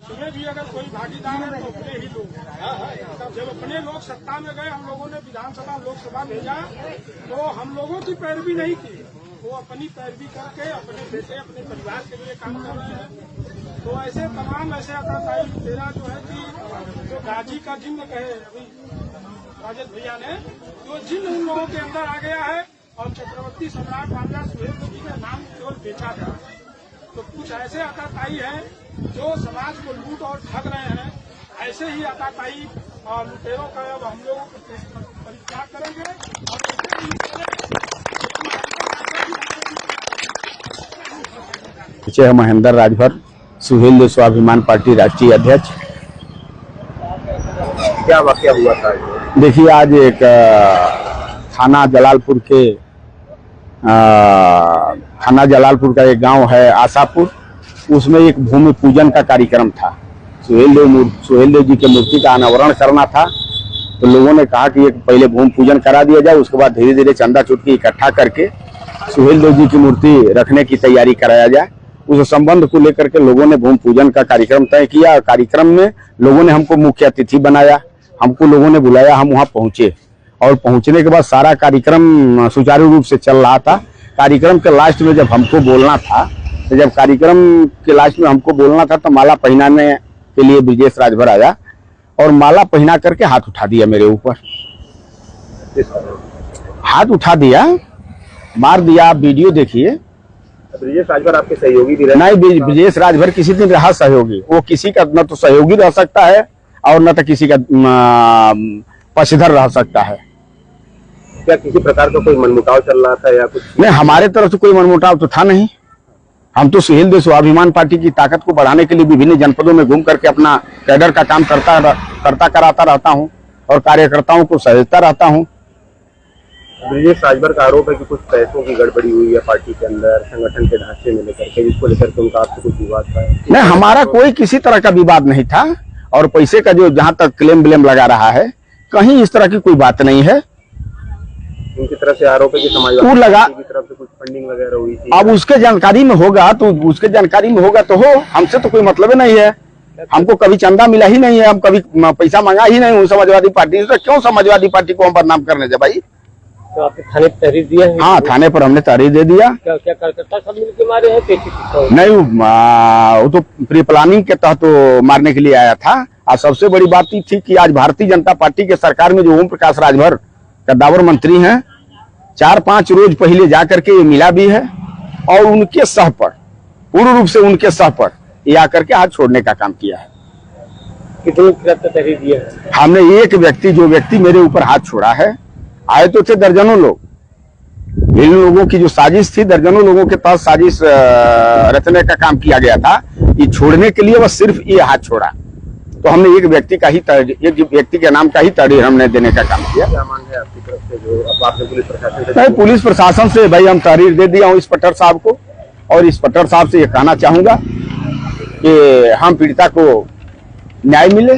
उसमें भी अगर कोई भागीदार है तो अपने ही लोग हैं। जब अपने लोग सत्ता में गए, हम लोगों ने विधानसभा लोकसभा भेजा तो हम लोगों की पैरवी नहीं की, वो अपनी पैरवी करके अपने बेटे अपने परिवार के लिए काम कर रहे हैं। तो ऐसे तमाम ऐसे आताताई तेरा जो है कि जो गाजी का जिन्न कहे अभी राजेश भैया ने, तो जिन्न उन लोगों के अंदर आ गया है और चक्रवर्ती सम्राट राजा सुहेलदेव जी का नाम केवल बेचा जा रहा है। तो कुछ ऐसे आताताई हैं जो समाज को लूट और ठग रहे हैं। ऐसे ही आताताई और लुटेरों का अब हम लोग परित्याग करेंगे और महेंद्र राजभर, सुहेलदेव स्वाभिमान पार्टी राष्ट्रीय अध्यक्ष। क्या वाकया हुआ था? देखिए, आज एक थाना जलालपुर का एक गांव है आशापुर, उसमें एक भूमि पूजन का कार्यक्रम था। सुहेलदेव जी की मूर्ति का अनावरण करना था, तो लोगों ने कहा कि एक पहले भूमि पूजन करा दिया जाए, उसके बाद धीरे धीरे चंदा चुटकी इकट्ठा करके सुहेलदेव जी की मूर्ति रखने की तैयारी कराया जाए। उस संबंध को लेकर के लोगों ने भूमि पूजन का कार्यक्रम तय किया। कार्यक्रम में लोगों ने हमको मुख्य अतिथि बनाया, हमको लोगों ने बुलाया, हम वहां पहुंचे और पहुंचने के बाद सारा कार्यक्रम सुचारू रूप से चल रहा था। कार्यक्रम के लास्ट में जब हमको बोलना था, तो जब कार्यक्रम के लास्ट में हमको बोलना था तो माला पहनाने के लिए ब्रिजेश राजभर आया और माला पहना करके हाथ उठा दिया मेरे ऊपर। हाथ उठा दिया, मार दिया। आप वीडियो देखिए। ब्रिजेश राजभर आपके सहयोगी भी रहे? नहीं, ब्रिजेश राजभर किसी दिन रहा सहयोगी। वो किसी का न तो सहयोगी रह सकता है और न तो किसी का पक्षधर रह सकता है। क्या किसी प्रकार का कोई मनमुटाव चल रहा था या कुछ? नहीं, हमारे तरफ से कोई मनमुटाव तो था नहीं। हम तो सुहेलदेव स्वाभिमान पार्टी की ताकत को बढ़ाने के लिए विभिन्न जनपदों में घूम करके अपना कैडर का काम करता कराता रहता हूं और कार्यकर्ताओं को सहेजता रहता हूं। ब्रिजेश राजभर का आरोप है कि कुछ पैसों की गड़बड़ी हुई है पार्टी के अंदर, संगठन के ढांचे में लेकर के, जिसको लेकर के उनका आपसे कुछ विवाद था? नहीं, हमारा कोई किसी तरह का विवाद नहीं था और पैसे का जो जहां तक क्लेम ब्लेम लगा रहा है, कहीं इस तरह की कोई बात नहीं है। उनकी तरफ से आरोप है कि समाजवादी पार्टी की तरफ से कुछ फंडिंग वगैरह हुई थी। अब उसके जानकारी में होगा तो हो, हमसे तो कोई मतलब नहीं है। हमको कभी चंदा मिला ही नहीं है, हम कभी पैसा मांगा ही नहीं हूँ समाजवादी पार्टी से। क्यों समाजवादी पार्टी को हम बदनाम करने जाए भाई? तो आपने थाने पर तहरीर दिया है? हाँ, थाने पर हमने तहरीर दे दिया। क्या कार्यकर्ता सब मिलकर मारे हैं? नहीं, वो तो प्री प्लानिंग के तहत तो मारने के लिए आया था। और सबसे बड़ी बात ये थी कि आज भारतीय जनता पार्टी के सरकार में जो ओम प्रकाश राजभर कद्दावर मंत्री हैं, 4-5 रोज पहले जाकर के ये मिला भी है और उनके सह पर, पूर्ण रूप से उनके सह पर ये आकर के हाथ छोड़ने का काम किया है। कितने तहरीर दिया है? हमने एक व्यक्ति, जो व्यक्ति मेरे ऊपर हाथ छोड़ा है, आए तो थे दर्जनों लोग। इन लोगों की जो साजिश थी, दर्जनों लोगों के पास साजिश रचने का काम किया गया था। ये छोड़ने के लिए बस सिर्फ ये हाथ छोड़ा, तो हमने एक व्यक्ति के नाम का ही तहरीर हमने देने का काम किया। क्या मांग है आपकी तरफ से जो अब आपने पुलिस प्रशासन से? नहीं, पुलिस प्रशासन से भाई हम तहरीर दे दिया हूँ इंस्पेक्टर साहब को, और इंस्पेक्टर साहब से ये कहना चाहूंगा कि हम पीड़िता को न्याय मिले।